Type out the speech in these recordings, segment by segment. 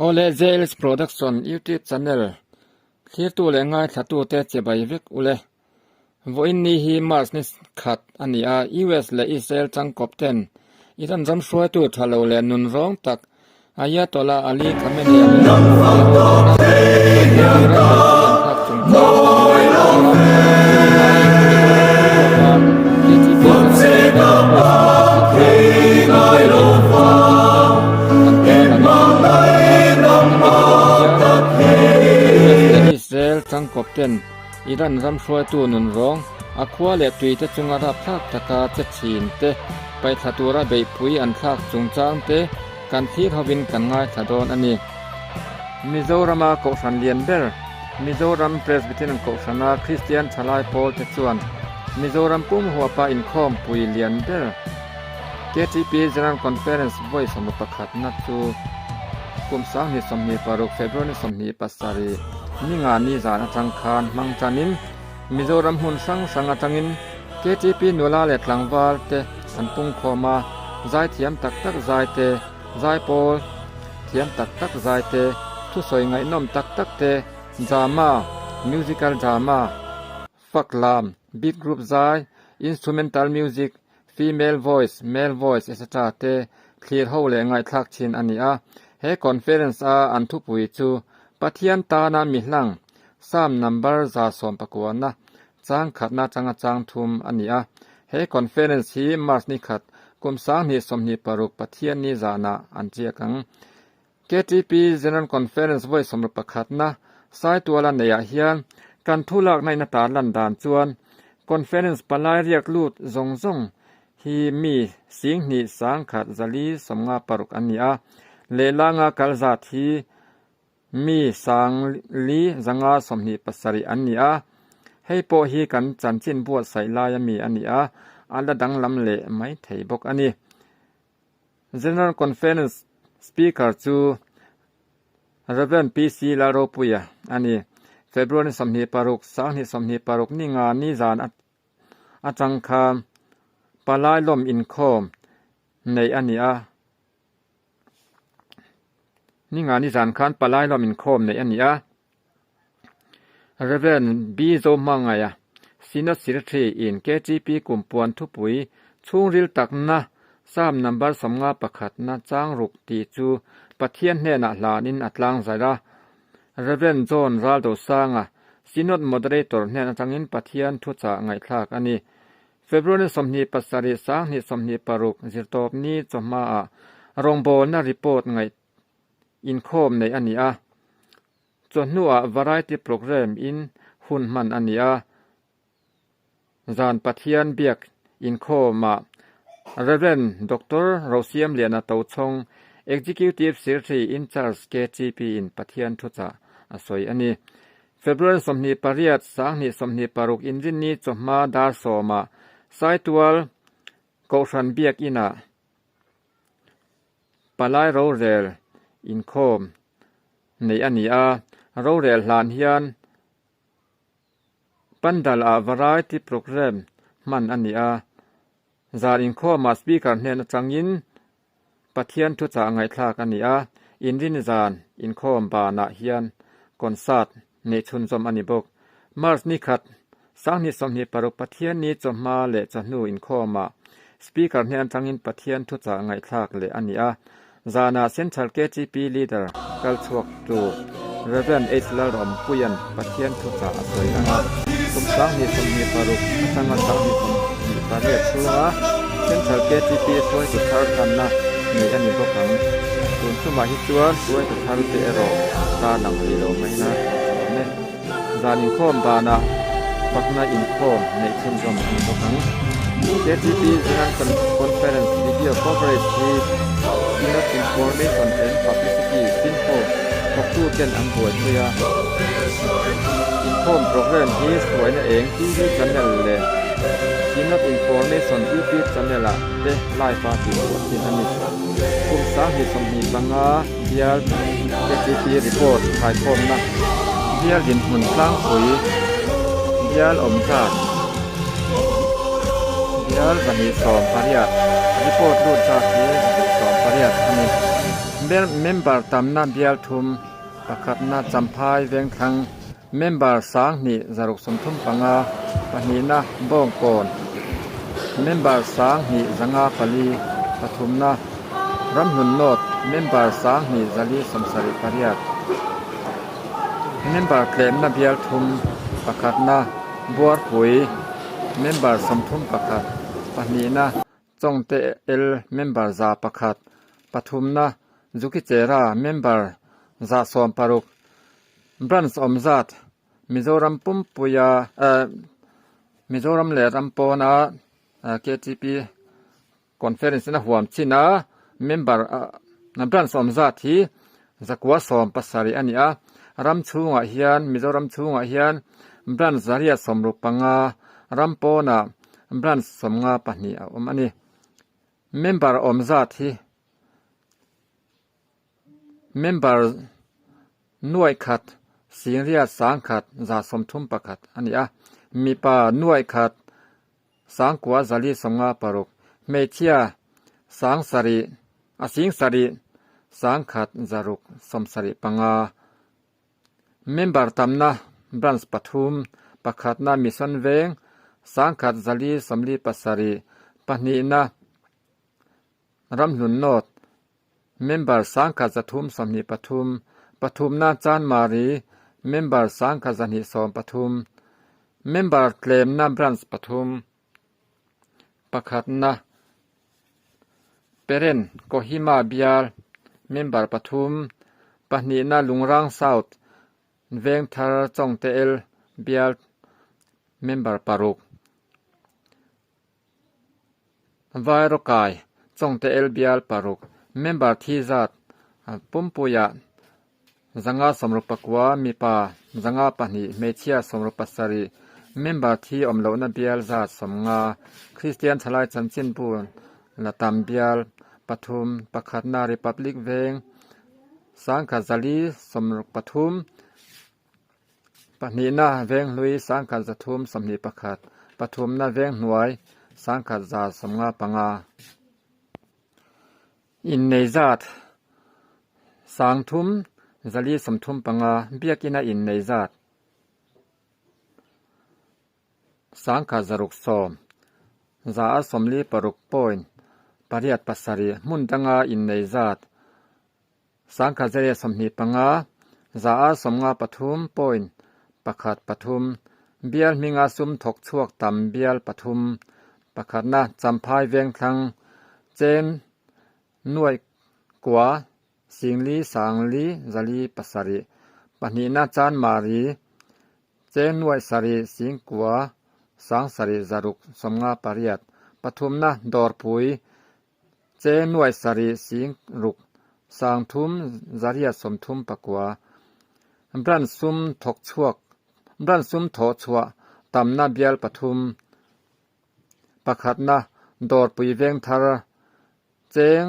Ole Zales Production YouTube channel khir tu le ngai thatu te chebai vek ule voin ni hi mars ni khat ania US le Israel changkop ten iran jam shoi tu thalo le nun rong tak ayatollah ali khamenei Israel changkop ten iran ram shoi tu nun rong akhwa le tui te chunga ra phak taka che chin te pai thatura bei pui an thak chungchang te kan thi hawin kan ngai thadon ani Mizorama ko san lian ber Mizoram Presbyterian ko sana Christian Chalai Paul te chuan Mizoram pum huapa in khom pui lian ber KTP General Conference voice on pakhat na chu kum sang ni somni paruk February somni pasari ninga ni zan atang khan mangchanin Mizoram hun sang atangin KTP nula le tlangwal te anpung khoma zai thiam tak tak zai te zai pol thiam tak tak zai te thu soi ngai nom tak tak te drama musical drama faklam beat group zai instrumental music female voice male voice etc te clear ho le ngai thak chin ania he conference a an thu pui chu pathian ta na mi hlang sam number za som pakwana chang khatna changa chang thum ania he conference hi mars ni khat kum sang ni somni paruk pathian ni zana anchia kang KTP General Conference voice som pakhatna sai tuala neya hian kan thulak nai na ta lan dan chuan conference palai riak lut zong hi mi sing ni sang khat zali somnga paruk ania lelanga kalza thi mi sang li zanga somni pasari ania heipo hi kan chanchin buat sailai mi ania ala danglam le mai thei bok ani General Conference speaker chu Reverend PC Laropuya ani February somni paruk sangni somni paruk ninga ni zan atangkha palai lom in khom nei ania ninga ni zan khan palai lom in khom nei ania Reverend B zo mangaya Synod Secretary in KTP kumpuan thupui chungril takna sam number somnga pakhat na changruk ti chu pathian hne na hlanin atlang zaira Reverend John Raldo sanga Synod moderator hne na changin pathian thu cha ngai thlak ani February somni pasari sang ni somni paruk zirtop ni choma a rongbol na report ngai in khom nei ania chonua variety program in hunman ania zan pathian biak in khoma Reverend Dr. Rosiam Liana Tauchong Executive Secretary in charge KTP in pathian thucha asoi ani February somni pariat sangni somni paruk injin ni choma dar soma saitual koshan biak ina palai rorel in khom nei ania rorel hlan hian pandal a variety program man ania zar in khoma speaker hnen changin pathian thu cha ngai thlak ania inrin zan in khom ba na hian concert ne chun zom ani bok mars ni khat sangni somni paruk pathian ni choma le chanu in khoma speaker hnen changin pathian thu cha ngai thlak le ania zana central KTP leader kalchuak tu Reverend Isla Rom Puyan pathian thu cha asoi anga kumsang ni somni paruk atanga sangni somni pariat chua central KTP soi tu thar kanna ni ani bokang tun chuma hi chuan soi tu thar te ero ta nang li lo mai na ne zanin khom bana pakna in khom nei chun jom ani bokang KTP General Conference video coverage hi enough information and publicity info tu ken ang buat dia inform program hi soi na eng TV channel le enough information YouTube channel la de live party tin ani kum sa hi somni banga bial KTP report khai khom na bial din hun tlang khoi bial omsa bial bani som pariat report lut sa ki som pariat ani เมมเบอร์ตำนาเบียลทุมประคัดนาจำพายเวียงทังเมมเบอร์สางนี่จารุกสมทุมปังอาปะนีนะบ้องโกนเมมเบอร์สางนี่จังอาปลีปทุมนะรำหุนโนดเมมเบอร์สางนี่จาลีสมสริปริยัตเมมเบอร์เคลมนาเบียลทุมประคัดนาบัวปุ๋ยเมมเบอร์สมทุมประคัดปะนีนะจงเตเอลเมมเบอร์ซาประคัดปทุมนะจุกิเจราเมมเบอร์ซาสอมปารุกบรันส์อมซัดมิโซรัมปุมปุยามิโซรัมเลรัมปอนาKTP คอนเฟอเรนซ์นะหวมชินะเมมเบอร์นับรันส์อมซัดที่จักว่าสอมปัสสารีอันนี้รัมชูงะเฮียนมิโซรัมชูงะเฮียนบรันส์ซาริยาสมรูปังารัมปอนาบรันส์สมงาปะนีอันนี้เมมเบอร์อมซัดที่เมมเบอร์หน่วยขัดสิงเรียสางขัดจาสมทุมประขัดอันนี้มีป่าหน่วยขัดสางกัวจาลีสมงาปรุกเมเทียสางสริสิงสริสางขัดจารุกสมสริปังาเมมเบอร์ตำนะบรันส์ปทุมประขัดนามิสันเวงสางขัดจาลีสมลีปัสสริปนีนะรำหนุนโนดเมมเบอร์สังกัดจะทุมสมนิปทุมนาจานมารีเมมเบอร์สังกัดจะนิสอมปทุมเมมเบอร์เคลมนาบรันส์ปทุมประคัดนะเปเรนโกฮิมาเบียลเมมเบอร์ปทุมปนีนาลุงรังเซาท์เวงทาร์จงเตเอลเบียลเมมเบอร์ปารุกวายโรกายจงเตเอลเบียลปารุกเมมเบอร์ที่จัดปุ่มปุยะจังอาสมรุปกว่ามีป่าจังอาปนีเมเชียสมรุปสรีเมมเบอร์ที่อมโลนเบียลจัดสมงาคริสเตียนทลายจันจินปูนละตามเบียลปทุมประคัดนาริพับลิกเวงสังกัดจาลีสมรุปปทุมปนีนาเวงลุยสังกัดจะทุมสมนิประคัดปทุมนาเวงหน่วยสังกัดจัดสมงาปังาอินเนจัดสังทุมจาลีสมทุมปังาเบียกินาอินเนจัดสังกัดจารุกสอมจาสมลีปรุกปอยปริยัตปัสสรีมุนตังาอินเนจัดสังกัดจารีสมนิปังาจาสมงาปทุมปอยประคัดปทุมเบียลมิงาซุมถกชวกตำเบียลปทุมประคัดนะจำพายเวียงทังเจนหน่วยกว่าสิงลีสางลีจาลีปัสสริปนีนาจานมารีเจนหน่วยสริสิงกว่าสางสริจารุกสมงาปริยัตปทุมนะดอร์ปุยเจนหน่วยสริสิงรุกสางทุมจาริยสมทุมปกว่าบรันซุมถกชวกบรันซุมโถชัวตำนาเบียลปทุมประคัดนะดอร์ปุยเวงทาร์เจง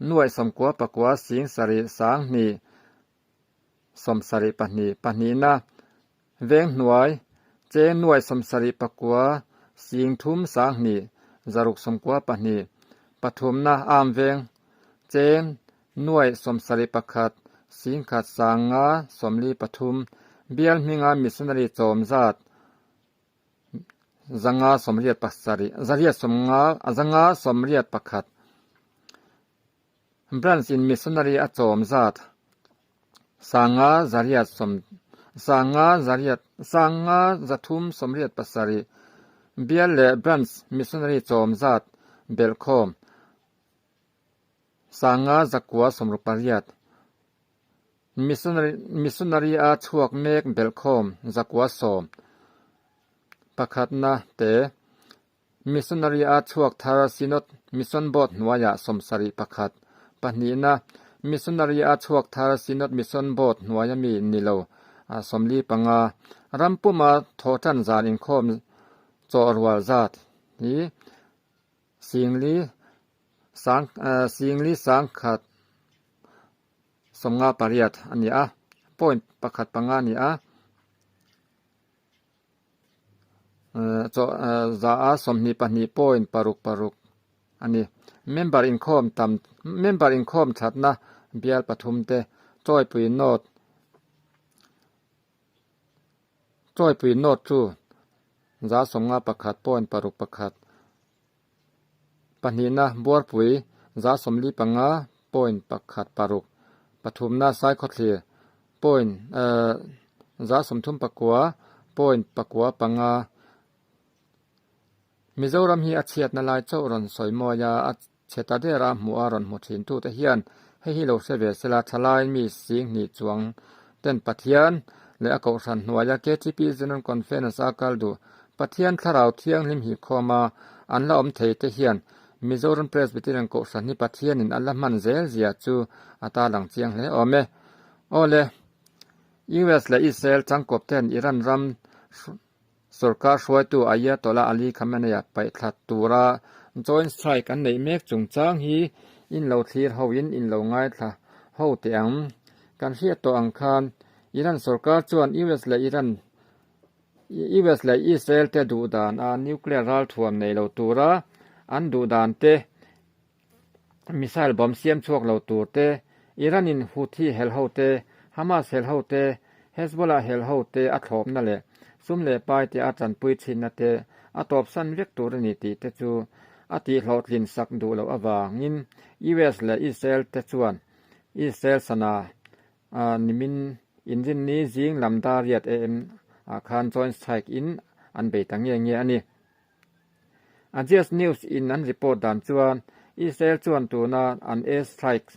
หน่วยสมกัวปกว่าสิงสริสางนีสมสริปนีนะเวงหน่วยเจงหน่วยสมสริปกว่าสิงทุมสางนีจารุกสมกัวปนีปทุมนะอามเวงเจงหน่วยสมสริปขัดสิงขัดสางงาสมลีปทุมเบียลมิงามิสุนรีโจมจัดจังอาสมเรียดปัสสริจารีสมงาจังอาสมเรียดปขัดบรันส์อินมิสุนารีอโจมจัดสางาจารีสมสางาจารีสางาจัทุมสมเรียดปัสสริเบียลเลบรันส์มิสุนารีโจมจัดเบลคอมสางาจักวัวสมรุปปริยัตมิสุนารีอาชวกเมกเบลคอมจักวัวสมประคัดนะเตมิสุนารีอาชวกทาราซินอตมิสุนบดนวายะสมสริประคัดปนีนะมิสุนารีอาชวกทาราซินอตมิสุนบดนวายะมีนิโลสมลีปังอารัมปุมาโททันจานอินคอมจอรวาจัดนี้สิงลีสังขัดสมงาปริยัตอันนี้ปอยประคัดปังานี้จอจาสมนิปนีปอยปรุก อันนี้ member income ชัดนะเบียลปทุมเตจ้อยปุยโนดจูจาสมงาประคัดป้อนปรุกประคัดปนีนะบัวปุยจาสมลีปังงาป้อนประคัดปรุกปทุมนะไซคอทลีป้อนจาสมทุมปะกัวป้อนปะกัวปังงามิโซรัมฮีอาเชียดนาลายเจ้ารันสอยมอยาอาเชตาเดราหมูอารันหมดถินตูตะเฮียนให้ฮิโลเซเวสลาทลายมีสิงนิจวงเต้นปะเทียนและอากาศหน่วยเกจิปีจนนคอนเฟนซ์อากัลดูปะเทียนทราวเทียงลิมหิคอมาอันละอมเทเตเฮียนมิโซรัมเพรสบิติรันโกสันนิปะเทียนอินอัลละมันเซลเซียจูอาตาหลังเจียงเลอเมโอเลUS และอิสราเอลจังกบเต้นอิรันรัมसरकारช่วยตัวอายะตอลาอาลีคำนั้นไปทัดตัวราจอยน์สไตรค์กันในเมฆจงจางฮีอินเหล่าทีเฮาอินเหล่าง่ายท่าเฮาเตียงการเฮียตัวอังคารอิรันसरकारจวน US และอิสราเอลเตดูดานนิวเคลียร์รัลท่วมในเหล่าตัวราอันดูดานเตมิสไซล์บอมเซียมชวกเหล่าตัวเตอิรันอินฮูธีเฮลเฮาเตฮามาสเฮลเฮาเตเฮซบอลาเฮลเฮาเตอัฐอมนั่นแหละซุมเลปายที่อาจารย์ปุยชินนะเตอตอบสันเวกตัวนิติเตจูอติหลอดลินสักดูแล้วอวางิน US และอิสราเอลเตจวนอิสราเอลสนานิมินอินจินนี้จิงลำดาเรียดอาคารจอยน์สไตรค์อินอันเบตังเงี้ยอันนี้GS Newsอินอันรีพอร์ตดันจวนอิสราเอลจวนตัวนาอันสไตรค์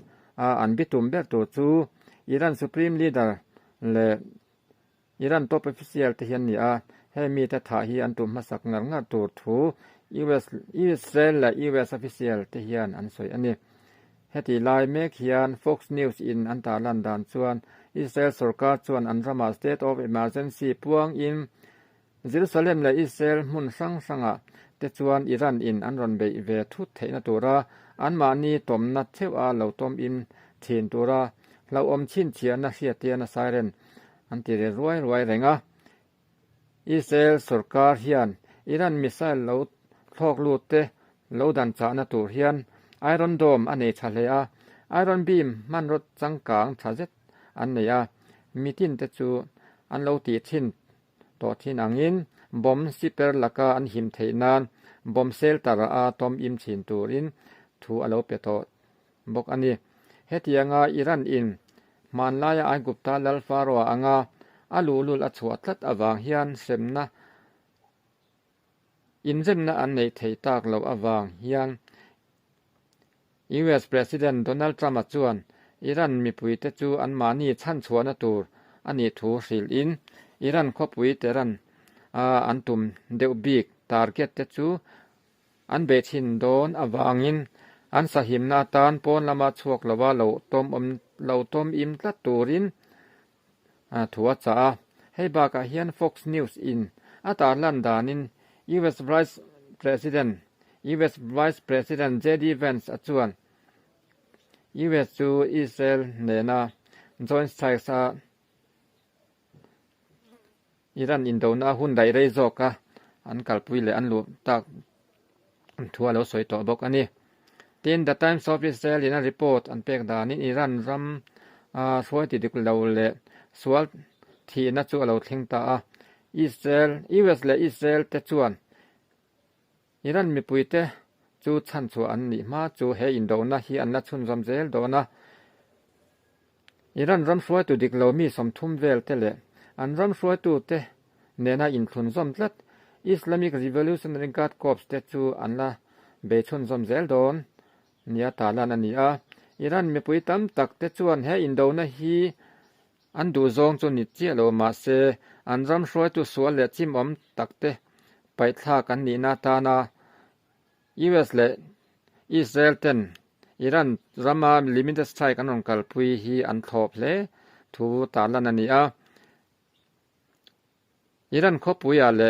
อันบิตุมเบตัวจูอิรันสุพรีมลีดเดอร์และอิรันท็อปออฟฟิเชียลที่เห็นนี่ให้มีแต่ท่าฮีอันตุมาสักงานตัวทูอิสราเอลและ US official ที่เห็นอันสวยอันนี้เฮติไลน์เมคเฮียน Fox News อินอันตาลันดานส่วนอิสราเอลสุรกาส่วนอันรามา State of Emergency พวงอินเยรูซาเล็มและอิสราเอลมุนสังแต่ส่วนอิรันอินอันรอนเบยเวทุเทนตัวราอันมานีตมนัดเทวเหล่าตมอินทีนตัวราเหล่าอมชินเชียนเสียเตียนไซเรนอันที่รวยแรงอิสราเอลสุรกาเฮียนอิรันมิสไซล์เหล่าทอกลูเตเหล่าดันจานตัวเฮียนไอรอนโดมอันนี้ทะเลไอรอนบีมมันรถจังกางทะเจ็ดอันนี้มีทินเตจูอันเหล่าตีทินต่อทินอังอินบอมซิเปอร์ลักอันหิมเทนานบอมเซลตาราตอมอิมชินตูรินทูอโลเปโตบอกอันนี้เฮติยังอิรันอินมันลายไอกุปตาลฟาโรอังอาลูลุลอัจฉริยะอวางเฮียนเซมนะอินเซมนะอันในเทตากเราอวางเฮียน US President Donald Trump จวนอิรันมีปุยเตจูอันมานีชั้นชวนตูอันนี้ถูสิลอินอิรันคบปุยเตรันอันตุมเดวบิกทาร์เก็ตเตจูอันเบชินโดนอวางอินอันสหิมนาตานปนละมาชวกละว่าเราต้มอิมตัดตูรินถัวจ้าให้บากาเฮียน Fox News อินอาตาลันดานิน US Vice President J.D. Vance จวน US จูอิสราเอลเนนาจอยน์สไตรค์อิรันอินโดนาหุ่นไดเรซอกอันกัลปุยเลอันลูตักทัวแล้วสวยต่อบอกอันนี้ทีน The Times of Israel อินรีพอร์ตอันเป็กดานินอิรันรัมสวยติดกุลเราเลสวลที่นัดจูเราทิ้งตาอิสราเอล US และอิสราเอลเตจวนอิรันมีปุยเตจูชันชัวอันนี้มาจูเฮอินโดนาฮีอันนัดชุนซอมเซลโดนะอิรันรัมสวยตุดิกเรามีสมทุมเวลเตเลอันรัมสวยตุเตเนน่าอินทุนซอมตลัด Islamic Revolutionary Guard Corps เตจูอันละเบชุนซอมเซลโดนเนี่ยตาลานันนี้อิรันมีปุยตั้มตักเตจวนเฮอินโดนาฮีอันดูซองจนนิจิโลมาเซอันรัมสวยตุสวลเลจิมอมตักเตไปท่ากันนีนาตานา US และอิสราเอลเตนอิรันรามาลิมิตสไตรค์กันนกัลปุยฮีอันทอปเลทูตาลานันนี้อิรันคบปุยเล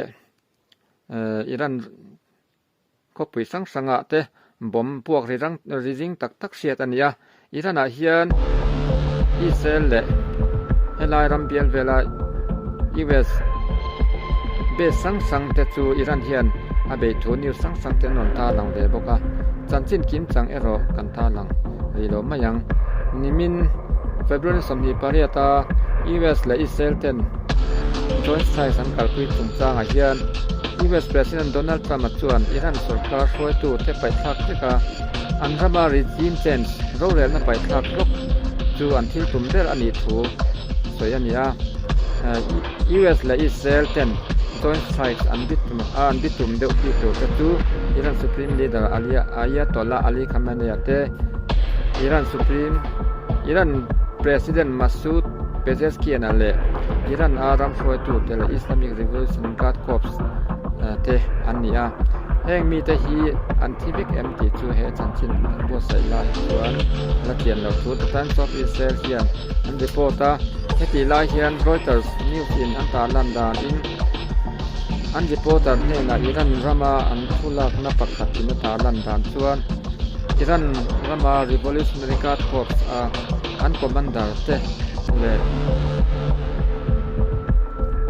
อิรันคบปุยสังเตบอมพวกริจิงตักเสียตันนี้อิรันอาเฮียนอิสราเอลและเฮลายรัมเบียลเวลา US เบสังเตจูอิรันเฮียนอาเบทูนิวสังเตนนตาหลังเดบอกเจ จันจินกิมจังเอโรกันทาลังรีโลมายังนิมินเฟบรุนสมนีปาริยตา US และอิสราเอลเต็นจอยไซสันกัลคุยจุงจางอาเฮียน US President Donald Trump จวนอิรันสุรการช่วยตู่เทไปทักเทกาอันรามารีจิมเจนส์โรเรนไปทักลกจูอันที่ตุ่มเดลอันนี้ถูกสวยอันนี้US และอิสราเอลเต็นJoint Strikes อันบิตุมเดอุปิโตกะตูอิรัน Supreme Leader Ayatollah Ali Khamenei เตอิรัน President Masoud Pezeshkian เลอิรันอารามช่วยตู่เตล Islamic Revolution Guard Corps เตอันนี้แห่งมีแต่ฮีอันที่บิ๊กเอ็มที่จูเฮจันชินบัวใส่ลายส่วนละเทียนเหล่าทูตTimes of Israel เฮียนอันรีพอร์ตเฮติลายเฮียน Reuters News in อันตาลันดานอันรีพอร์ตเนี่ยนะอิรันรามาอันทุลักนับปักขัดอินตาลันดานส่วนอิรันรามา Revolutionary Guard Corps อันคอมมานเดอร์เตเล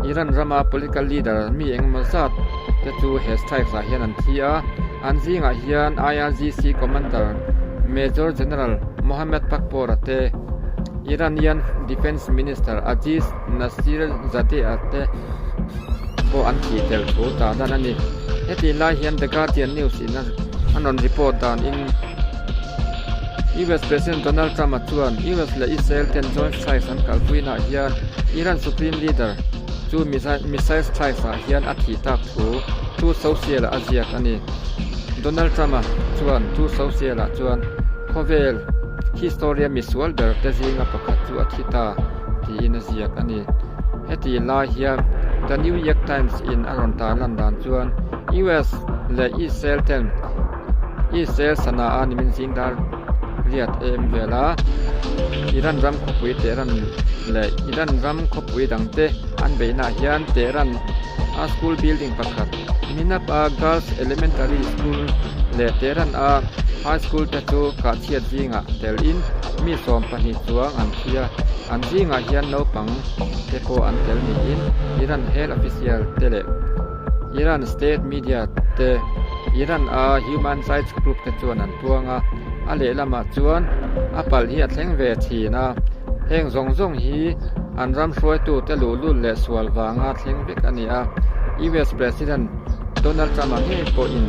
อิรันรามา political leader มีเองมาซัดแต่จูเฮสไทส์เฮียนอันที่อันซิงเฮียน IRGC commander Major General Mohammad Pakpor เตIranian Defense Minister Aziz Nasir-Zadeh เตโออันที่เตลโตตาด้านนี้เฮติลายเฮียน The Guardian News อันนั้นรีพอร์ตดานอิน US President Donald Trump จวน US และ Israel เต็น Joint Strikes อันกัลฟุยนาเฮียน Iran Supreme Leader จูMissile Strikes เฮียนอัฐิตักทูโซเชียลอาเซียอันนี้ Donald Trump จวนทูโซเชียลจวนโคเวล Historia Miss World เตจิงปะคัดจูอัฐิตาที่อินเดียอันนี้เฮติลายเฮียนThe New York Times in Aronta London จวน US และ Israel เต็น Israel สนาอานิมินซิงดาเรียดเวลาอิรันรัมคบวิเตรันและอิรันรัมคบวิดังเตอันเบนาเฮียนเตรันschool building ปักขัดมินับgirls elementary school และเตรันhigh school เตจูกาเชียดจิงเตลินมีสอมปนิจวงอันเทียอันจิงเฮียนโนปังเตโกอันเตลมีอิรัน health official เตเลอิรัน state media เตอิรันhuman rights group เตจวนันพวงอเลละมาจวนปัลเฮียแทงเวทีนะแห่งซงฮีอันรำช่วยตู่เตลูลุ่นและสวลวางแทงเวกอันนี้US President Donald Trump ให้โปอิน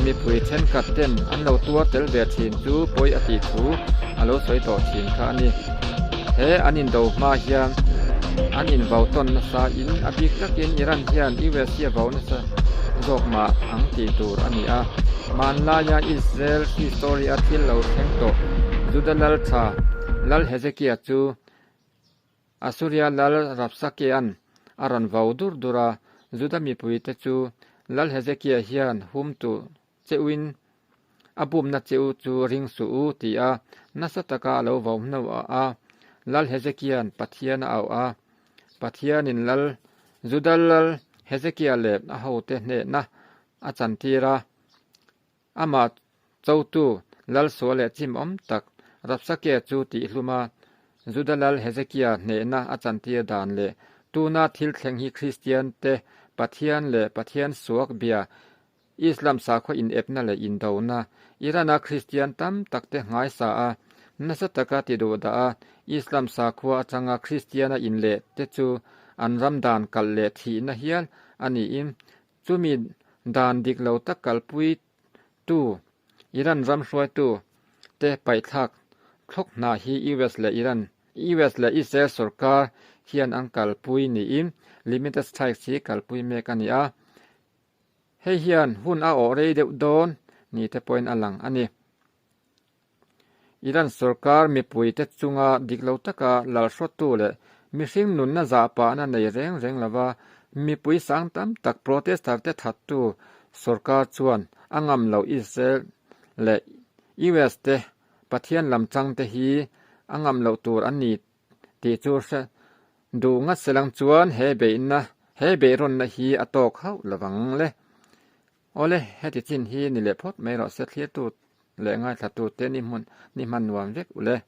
มีผู้เช่นกัดเต็มอันเราตัวเตลเวทีจูปอยอติทูอันเราสวยต่อทีนค่ะอันนี้อันนี้ดูมาเฮียอันนี้เบาต้นซาอินอภิกักอินอิรันเฮียน US เฮียเบานะซะจอกมาอังตีตูอันนี้มันลายาอิสราเอลฮิสตอรีอาทิลเราแทงโตจุดลัลชาลัลเฮเซกียจูอัสซูริยาลัลรับสักเกียนอารันวาวดูราจุดมีปุยเตจูลัลเฮเซกียเฮียนหุมตูเจวินอบุมนัดเจวจูริงสูตีนัสตะกาเลววาวนาวลัลเฮเซกียนปัทยานาปัทยานินลัลจุดลัลเฮเซกียเลบอาหูเตเนนะอาจันทีราอามาเจ้าตู่ลัลสวเลจิมตักรับสักเกจูติลุมาจุดลัลเฮเซกียเนนะอาจารย์ที่ดานเลตูนาทิลแข่งฮีคริสเตียนเตปัทยานเลปัทยานสวกเบียอิสลามสาขอินเอฟนั่นเลอินดาวนาอิรานาคริสเตียนตั้มตักเตง่ายสานัสตะกาติดูดาอิสลามสาขวาจังคริสเตียนอินเลเตจูอันรัมดานกัลเลทีนะเฮียนอันนี้จูมีดานดิกเหลาตักกัลปุยตู่อิรันรัมช่วยตู่เตไปทักคลกนาฮีUS และอิรัน US และอิสราเอลสุรการเฮียนอังกัลปุยนี่limited strike สีกัลปุยเมกันนี่เฮียนหุ่นอเรเดวโดนนี่เตปอยน์อลังอันนี้อิรันสุรการมีปุยเตจุงดิกเหลาตักลาลชดตู่เลมีสิ่งนุนน่าจะปานันในเร่งละว่ามีปุยสังตั้มตักโปรเตสต์เตทัดตู่สุรการชวนอังอัมเหล่าอิสราเอลและ US เตปัทยานลำจังเตฮีอังอัมเหล่าตัวอันนี้ตีจูเสดูงัดเสลังจวนเฮเบอินนะเฮเบรอนนะฮีอตอกเขาระวังเลยโอเลเฮติจินฮีนี่แหละพอดไม่รอเสถียรตูและง่ายถ้าตูเตนี่มันวางเล็กอุเลย